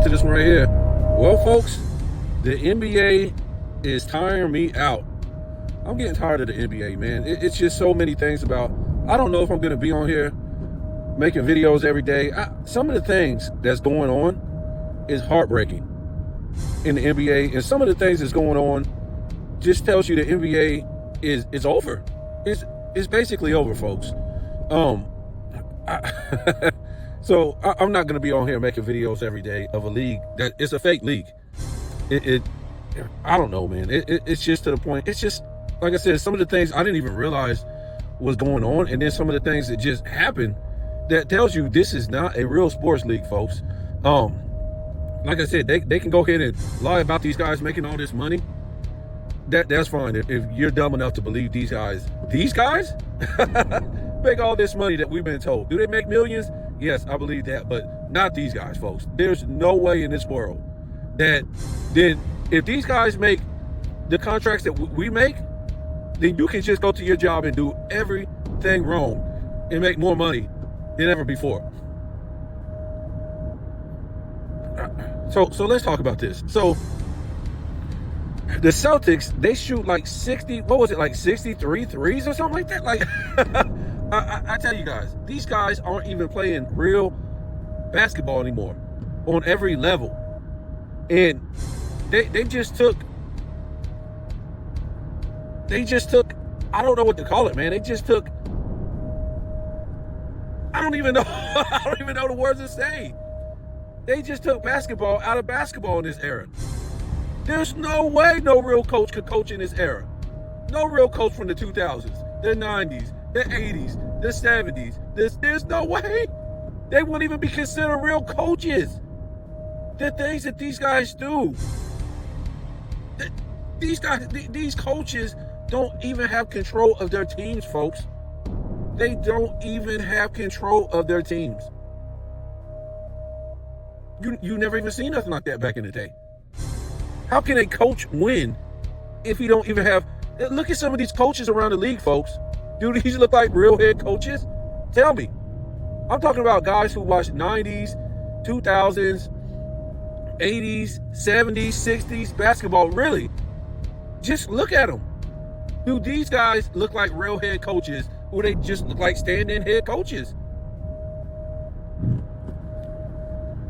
to this one right here. Well, folks, the NBA is tiring me out. I'm getting tired of the NBA, man. It's just so many things about, I don't know if I'm going to be on here making videos every day. Some of the things that's going on is heartbreaking in the NBA. And some of the things that's going on just tells you the NBA is over. It's basically over, folks. So I'm not going to be on here making videos every day of a league that it's a fake league. I don't know, man. It's just to the point. It's just, like I said, some of the things I didn't even realize was going on. And then some of the things that just happened that tells you this is not a real sports league, folks. Like I said, they can go ahead and lie about these guys making all this money. That's fine if you're dumb enough to believe these guys make all this money that we've been told. Do they make millions? Yes, I believe that, but not these guys, folks. There's no way in this world that then if these guys make the contracts that we make, then you can just go to your job and do everything wrong and make more money than ever before. So let's talk about this. So the Celtics, they shoot like 63 threes or something like that. Like, I tell you guys, these guys aren't even playing real basketball anymore on every level. And they just took, I don't know what to call it, man. They just took, I don't even know the words to say. They just took basketball out of basketball in this era. There's no way no real coach could coach in this era. No real coach from the 2000s, the 90s, the 80s, the 70s. There's no way. They wouldn't even be considered real coaches. The things that these guys do. These coaches don't even have control of their teams, folks. They don't even have control of their teams. You never even seen nothing like that back in the day. How can a coach win if he don't even have... Look at some of these coaches around the league, folks. Do these look like real head coaches? Tell me. I'm talking about guys who watched 90s, 2000s, 80s, 70s, 60s basketball. Really? Just look at them. Do these guys look like real head coaches, or they just look like stand-in head coaches?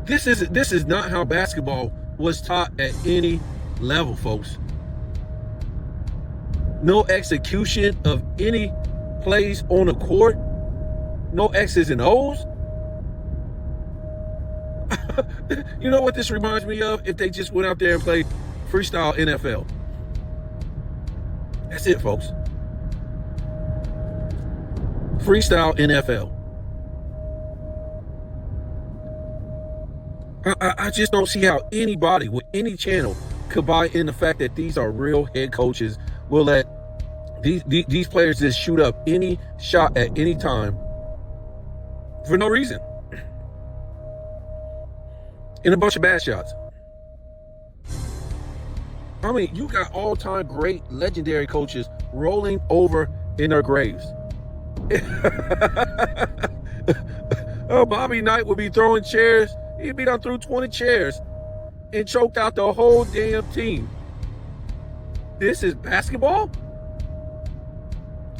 This is not how basketball was taught at any level, folks. No execution of any plays on the court. No X's and O's. You know what this reminds me of? If they just went out there and played freestyle NFL. That's it, folks. Freestyle NFL. I just don't see how anybody with any channel could buy in the fact that these are real head coaches will let these players just shoot up any shot at any time for no reason. And a bunch of bad shots. I mean, you got all-time great legendary coaches rolling over in their graves. Oh, Bobby Knight would be throwing chairs. He'd be done through 20 chairs and choked out the whole damn team. This is basketball?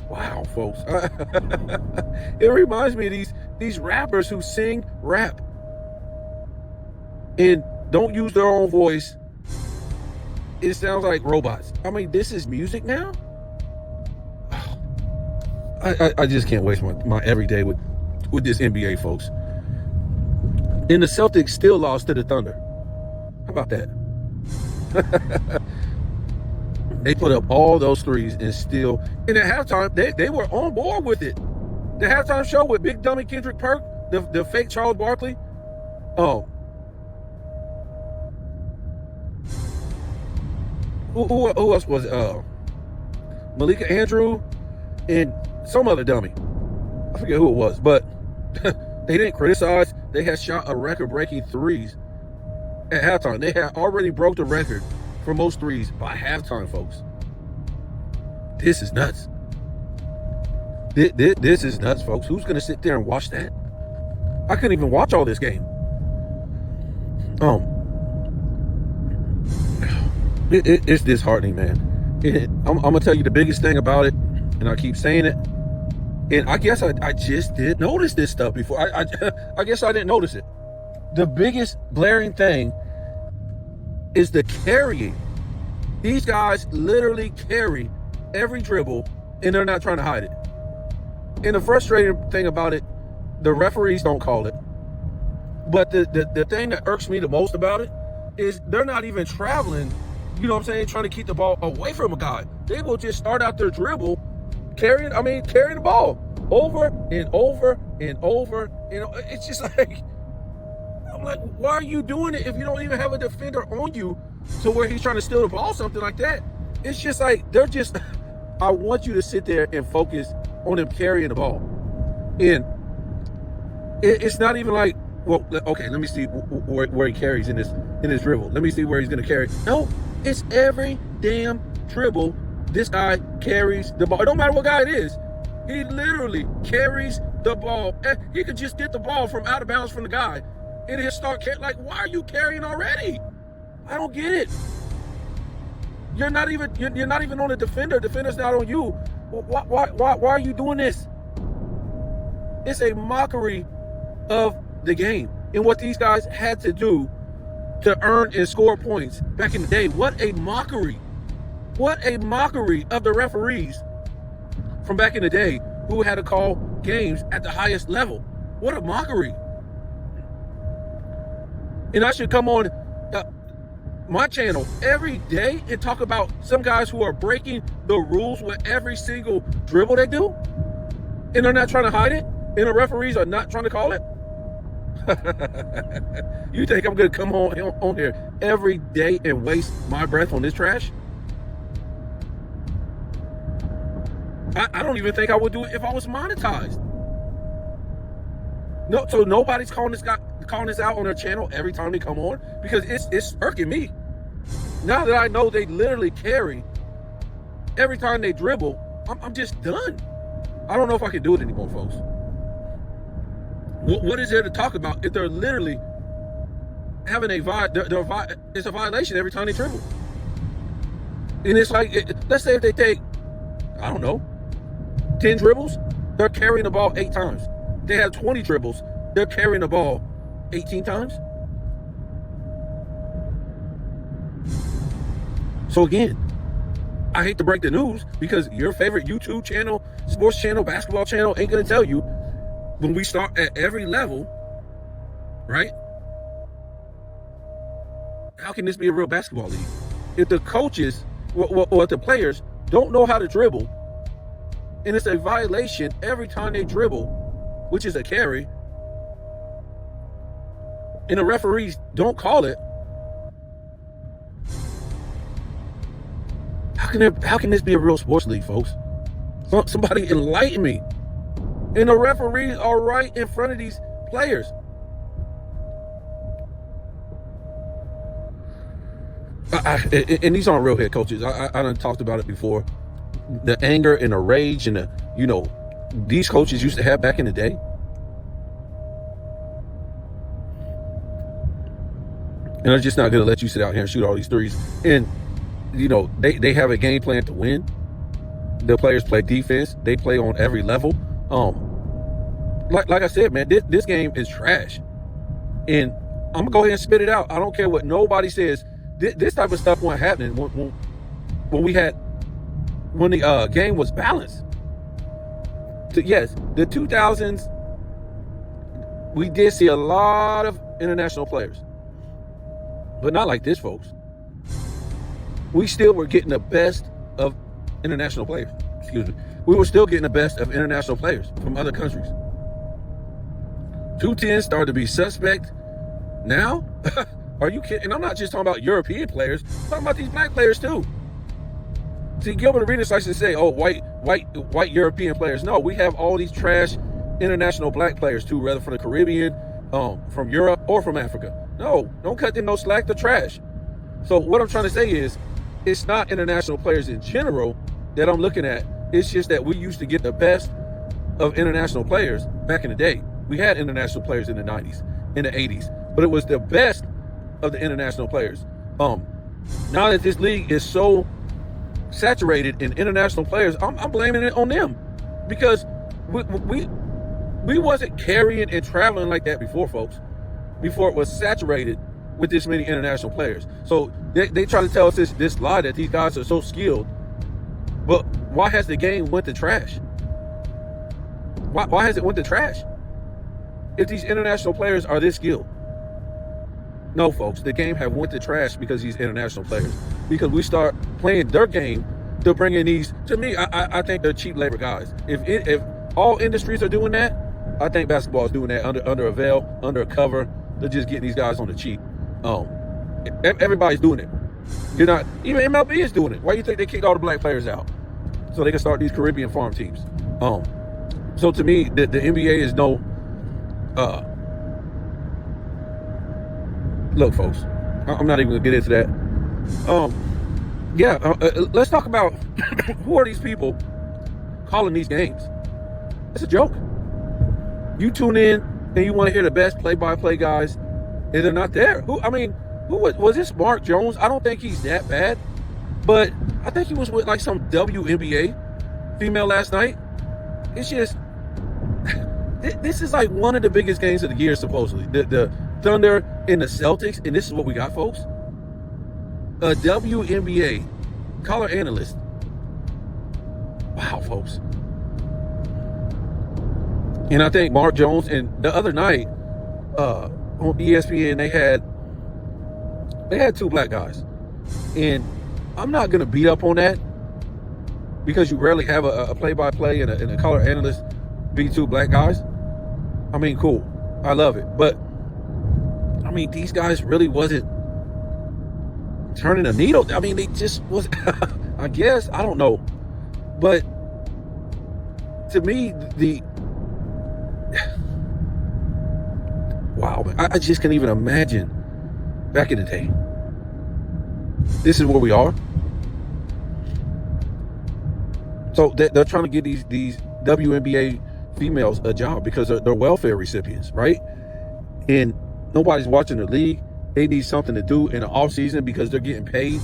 Wow, folks. It reminds me of these rappers who sing rap and don't use their own voice. It sounds like robots. I mean, this is music now? I just can't waste my everyday with this NBA, folks. And the Celtics still lost to the Thunder. How about that? They put up all those threes and still... And at halftime, they were on board with it. The halftime show with Big Dummy Kendrick Perk, the fake Charles Barkley. Oh. Who else was it? Malika Andrew and some other dummy. I forget who it was, but... They didn't criticize. They had shot a record-breaking threes at halftime. They had already broke the record for most threes by halftime, folks. This is nuts. This is nuts, folks. Who's going to sit there and watch that? I couldn't even watch all this game. It's disheartening, man. I'm gonna tell you the biggest thing about it, and I keep saying it. And I guess I just did notice this stuff before. I guess I didn't notice it. The biggest blaring thing is the carrying. These guys literally carry every dribble, and they're not trying to hide it. And the frustrating thing about it, the referees don't call it. But the thing that irks me the most about it is they're not even traveling, you know what I'm saying, trying to keep the ball away from a guy. They will just start out their dribble, carrying the ball over and over and over. You know, it's just like, I'm like, why are you doing it if you don't even have a defender on you to where he's trying to steal the ball, something like that? It's just like, I want you to sit there and focus on him carrying the ball. And it's not even like, well, okay, let me see where he carries in this dribble. Let me see where he's going to carry. No, it's every damn dribble. This guy carries the ball. It don't matter what guy it is. He literally carries the ball. He could just get the ball from out of bounds from the guy, and he'll start carrying. Like, why are you carrying already? I don't get it. You're not even on the defender. Defender's not on you. Why are you doing this? It's a mockery of the game and what these guys had to do to earn and score points back in the day. What a mockery. What a mockery of the referees from back in the day who had to call games at the highest level. What a mockery. And I should come on my channel every day and talk about some guys who are breaking the rules with every single dribble they do, and they're not trying to hide it, and the referees are not trying to call it. You think I'm going to come on here every day and waste my breath on this trash? I don't even think I would do it if I was monetized. No, so nobody's calling this out on their channel every time they come on, because it's irking me. Now that I know they literally carry every time they dribble, I'm just done. I don't know if I can do it anymore, folks. What is there to talk about if they're literally having it's a violation every time they dribble? And it's like, let's say if they take, I don't know, 10 dribbles, they're carrying the ball 8 times. They have 20 dribbles, they're carrying the ball 18 times. So again, I hate to break the news, because your favorite YouTube channel, sports channel, basketball channel ain't gonna tell you when we start at every level, right? How can this be a real basketball league? If the coaches or if the players don't know how to dribble, and it's a violation every time they dribble, which is a carry, and the referees don't call it, how can this be a real sports league, folks? Somebody enlighten me. And the referees are right in front of these players. And these aren't real head coaches. I done talked about it before. The anger and the rage and these coaches used to have back in the day. And they're just not going to let you sit out here and shoot all these threes. And, they have a game plan to win. The players play defense. They play on every level. Like I said, man, this game is trash. And I'm going to go ahead and spit it out. I don't care what nobody says. This type of stuff wasn't happening when the game was balanced. Yes, the 2000s, we did see a lot of international players. But not like this, folks. We still were getting the best of international players. Excuse me. We were still getting the best of international players from other countries. 210 started to be suspect. Now? Are you kidding? And I'm not just talking about European players. I'm talking about these black players too. See, Gilbert Arenas likes to say, oh, white European players. No, we have all these trash international black players too, whether from the Caribbean, from Europe, or from Africa. No, don't cut them no slack. They're trash. So what I'm trying to say is, it's not international players in general that I'm looking at. It's just that we used to get the best of international players back in the day. We had international players in the 90s, in the 80s, but it was the best of the international players. Now that this league is so saturated in international players, I'm blaming it on them, because we wasn't carrying and traveling like that before, folks. Before it was saturated with this many international players. So they try to tell us this lie that these guys are so skilled. But why has the game went to trash? Why has it went to trash? If these international players are this skilled. No, folks, the game have went to trash because these international players. Because we start playing their game to bring in these. To me, I think they're cheap labor guys. If all industries are doing that, I think basketball is doing that under a veil, under a cover. They're just getting these guys on the cheap. Everybody's doing it. You're not. Even MLB is doing it. Why do you think they kicked all the black players out? So they can start these Caribbean farm teams. So to me, the NBA is no. Look, folks, I'm not even gonna get into that. Let's talk about who are these people calling these games? It's a joke. You tune in and you want to hear the best play-by-play guys, and they're not there. Who was this? Mark Jones? I don't think he's that bad, but I think he was with like some WNBA female last night. It's just this is like one of the biggest games of the year, supposedly. The Thunder and the Celtics, and this is what we got, folks. A WNBA color analyst. Wow, folks. And I think Mark Jones, and the other night on ESPN, they had two black guys. And I'm not going to beat up on that, because you rarely have a play-by-play and a color analyst be two black guys. I mean, cool. I love it. But, I mean, these guys really wasn't turning a needle. I mean, they just was, I guess, I don't know. But to me, wow, man, I just can't even imagine back in the day. This is where we are. So they're trying to give these WNBA females a job because they're welfare recipients, right? And nobody's watching the league. They need something to do in the off season because they're getting paid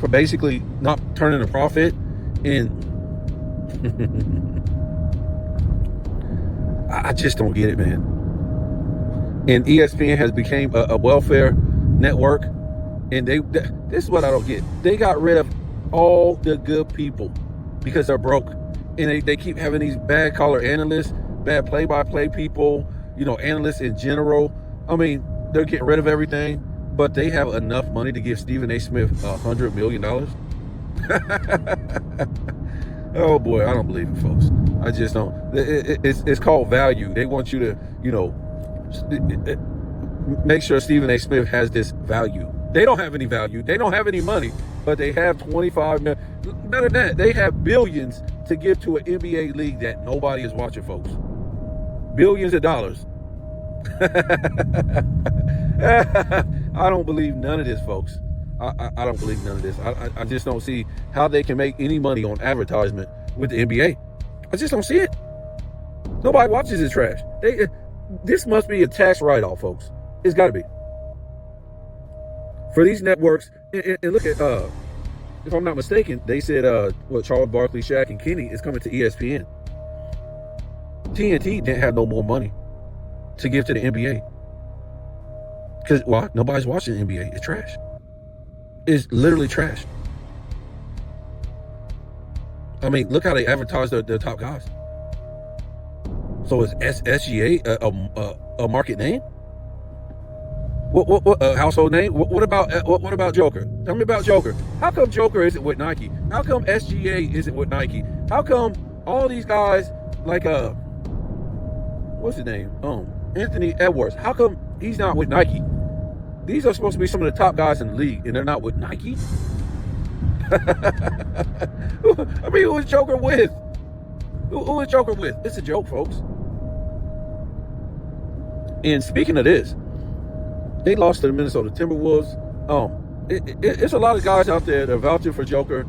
for basically not turning a profit. And I just don't get it, man. And ESPN has become a welfare network, and this is what I don't get. They got rid of all the good people because they're broke, and they keep having these bad color analysts, bad play-by-play people, analysts in general. I mean, they're getting rid of everything, but they have enough money to give Stephen A. Smith $100 million. Oh boy, I don't believe it, folks. I just don't. It's called value. They want you to, make sure Stephen A. Smith has this value. They don't have any value. They don't have any money, but they have 25 million. Better than that, they have billions to give to an NBA league that nobody is watching, folks. Billions of dollars. I don't believe none of this, folks. I don't believe none of this. I just don't see how they can make any money on advertisement with the NBA. I just don't see it. Nobody watches this trash. This must be a tax write-off, folks. It's got to be. For these networks, and look at, if I'm not mistaken, they said, Charles Barkley, Shaq, and Kenny is coming to ESPN. TNT didn't have no more money to give to the NBA. Because, why? Nobody's watching the NBA. It's trash. It's literally trash. I mean, look how they advertise their top guys. So is SGA a market name? What household name? What about Joker? Tell me about Joker. How come Joker isn't with Nike? How come SGA isn't with Nike? How come all these guys like what's his name? Anthony Edwards. How come he's not with Nike? These are supposed to be some of the top guys in the league, and they're not with Nike. I mean, who is Joker with? Who is Joker with? It's a joke, folks. And speaking of this, they lost to the Minnesota Timberwolves. It's a lot of guys out there that are vouching for Joker.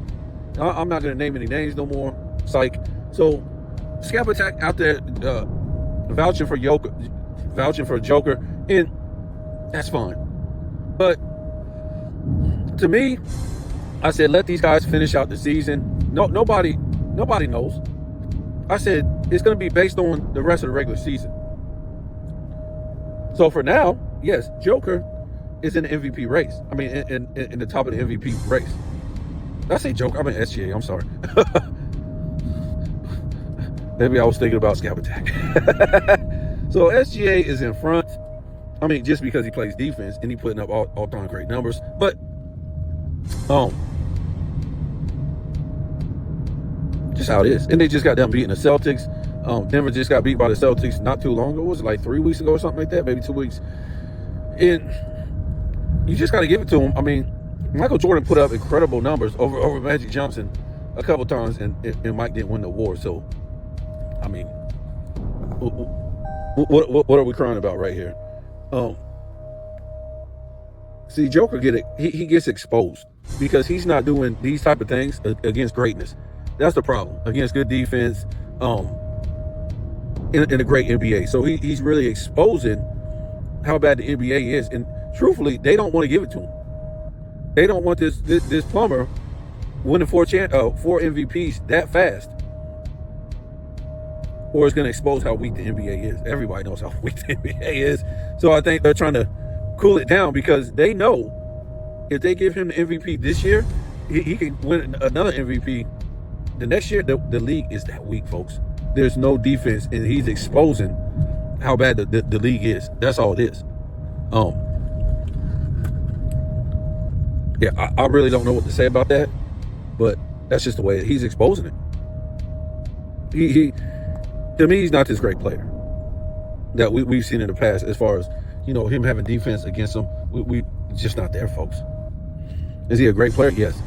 I'm not going to name any names no more. Psych. So, Scab Attack out there vouching for Joker, and that's fine. But To me, I said, let these guys finish out the season. Nobody knows. I said, it's going to be based on the rest of the regular season. So for now, yes, Joker is in the MVP race. I mean, in the top of the MVP race. Did I say Joker? I mean SGA. I'm sorry. Maybe I was thinking about Scab Attack. So SGA is in front. I mean, just because he plays defense and he putting up all-time great numbers. But, just how it is. And they just got done beating the Celtics. Denver just got beat by the Celtics not too long ago. Was it like 3 weeks ago or something like that? Maybe 2 weeks. And you just got to give it to him. I mean, Michael Jordan put up incredible numbers over Magic Johnson a couple times, and Mike didn't win the award. So, I mean, what are we crying about right here? See, Joker he gets exposed because he's not doing these type of things against greatness. That's the problem. Against good defense, in a great NBA. So he's really exposing how bad the NBA is. And truthfully, they don't want to give it to him. They don't want this plumber winning 4 MVPs that fast. Or it's going to expose how weak the NBA is. Everybody knows how weak the NBA is. So I think they're trying to cool it down because they know if they give him the MVP this year, he can win another MVP. The next year, the league is that weak, folks. There's no defense, and he's exposing how bad the league is. That's all it is. Yeah, I really don't know what to say about that, but that's just the way he's exposing it. He to me, he's not this great player that we've seen in the past as far as, him having defense against him. We just not there, folks. Is he a great player? Yes.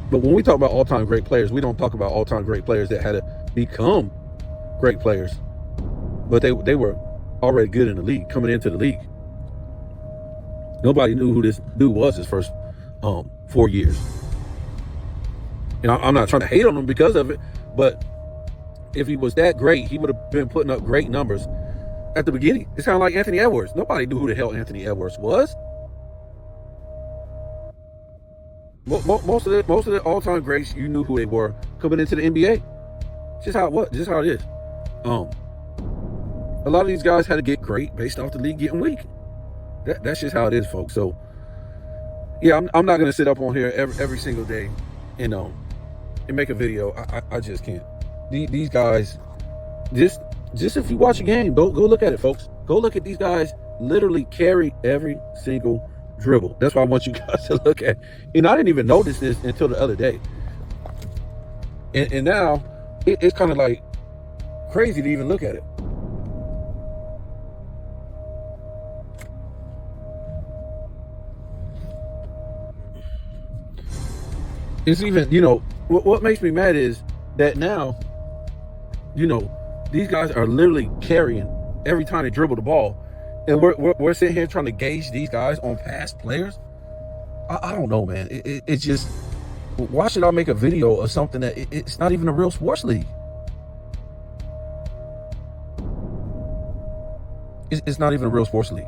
But when we talk about all-time great players, we don't talk about all-time great players that had to become great players. But they were already good in the league, coming into the league. Nobody knew who this dude was his first 4 years. I'm not trying to hate on him because of it, but if he was that great, he would have been putting up great numbers at the beginning. It's kind of like Anthony Edwards. Nobody knew who the hell Anthony Edwards was. Most of the all-time greats, you knew who they were coming into the NBA. Just how it is. A lot of these guys had to get great based off the league getting weak. That's just how it is, folks. So, yeah, I'm not going to sit up on here every single day, and make a video. I just can't. These guys, just if you watch a game, go look at it, folks. Go look at these guys literally carry every single dribble. That's what I want you guys to look at. I didn't even notice this until the other day. And now it's kind of like crazy to even look at it. It's even, what makes me mad is that now, these guys are literally carrying every time they dribble the ball. And we're sitting here trying to gauge these guys on past players. I don't know, man. It's just, why should I make a video of something that it's not even a real sports league? It's not even a real sports league.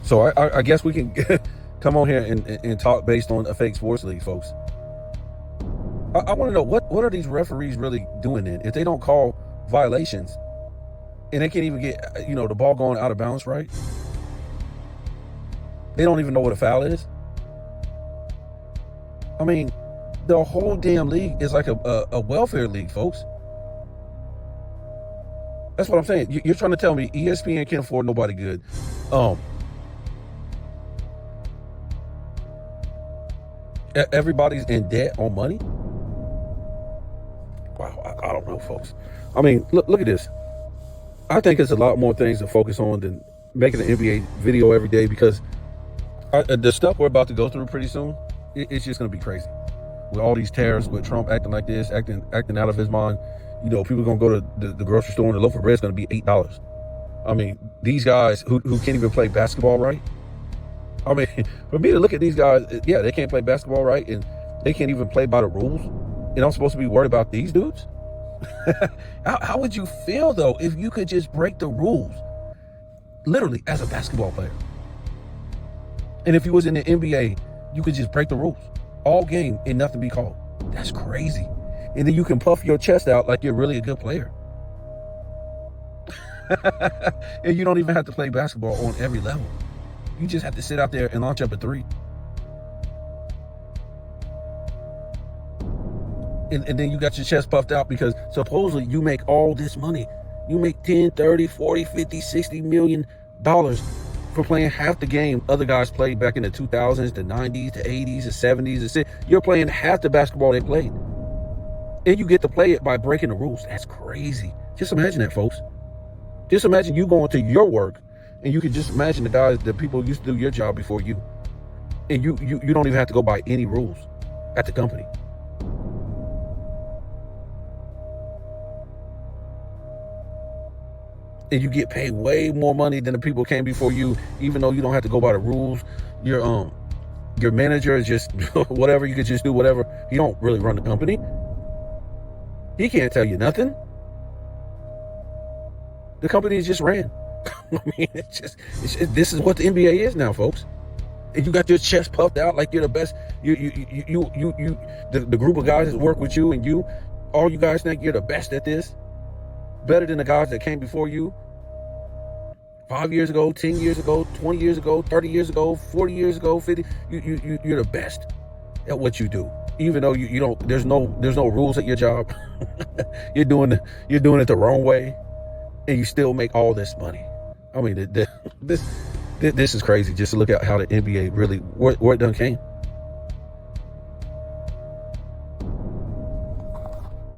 So I guess we can come on here and talk based on a fake sports league, folks. I want to know, what are these referees really doing then? If they don't call violations and they can't even get, the ball going out of bounds, right? They don't even know what a foul is. I mean, the whole damn league is like a welfare league, folks. That's what I'm saying. You're trying to tell me ESPN can't afford nobody good. Everybody's in debt on money. Wow, I don't know, folks. I mean, look at this. I think there's a lot more things to focus on than making an NBA video every day, because the stuff we're about to go through pretty soon, it's just going to be crazy. With all these tariffs, with Trump acting like this, acting out of his mind, people going to go to the grocery store and the loaf of bread is going to be $8. I mean, these guys who can't even play basketball right. I mean, for me to look at these guys, yeah, they can't play basketball right, and they can't even play by the rules. And I'm supposed to be worried about these dudes? How would you feel, though, if you could just break the rules? literally as a basketball player. And if he was in the NBA, you could just break the rules all game and nothing be called. That's crazy. And then you can puff your chest out like you're really a good player. And you don't even have to play basketball on every level. You just have to sit out there and launch up a three. And then you got your chest puffed out because supposedly you make all this money. You make 10, 30, 40, 50, 60 million dollars for playing half the game other guys played back in the 2000s, the 90s, the 80s, the 70s. You're playing half the basketball they played. And you get to play it by breaking the rules. That's crazy. Just imagine that, folks. Just imagine you going to your work and you can just imagine the people who used to do your job before you. And you don't even have to go by any rules at the company. And you get paid way more money than the people who came before you, even though you don't have to go by the rules. Your manager is just whatever. You could just do whatever. He don't really run the company. He can't tell you nothing. The company is just ran. I mean, this is what the NBA is now, folks. And you got your chest puffed out like you're the best. The group of guys that work with you and all you guys think you're the best at this. Better than the guys that came before you 5 years ago, 10 years ago, 20 years ago, 30 years ago, 40 years ago, 50. You're the best at what you do. Even though you don't, there's no rules at your job. You're doing it the wrong way, and you still make all this money. I mean, this is crazy. Just to look at how the NBA really where it done came.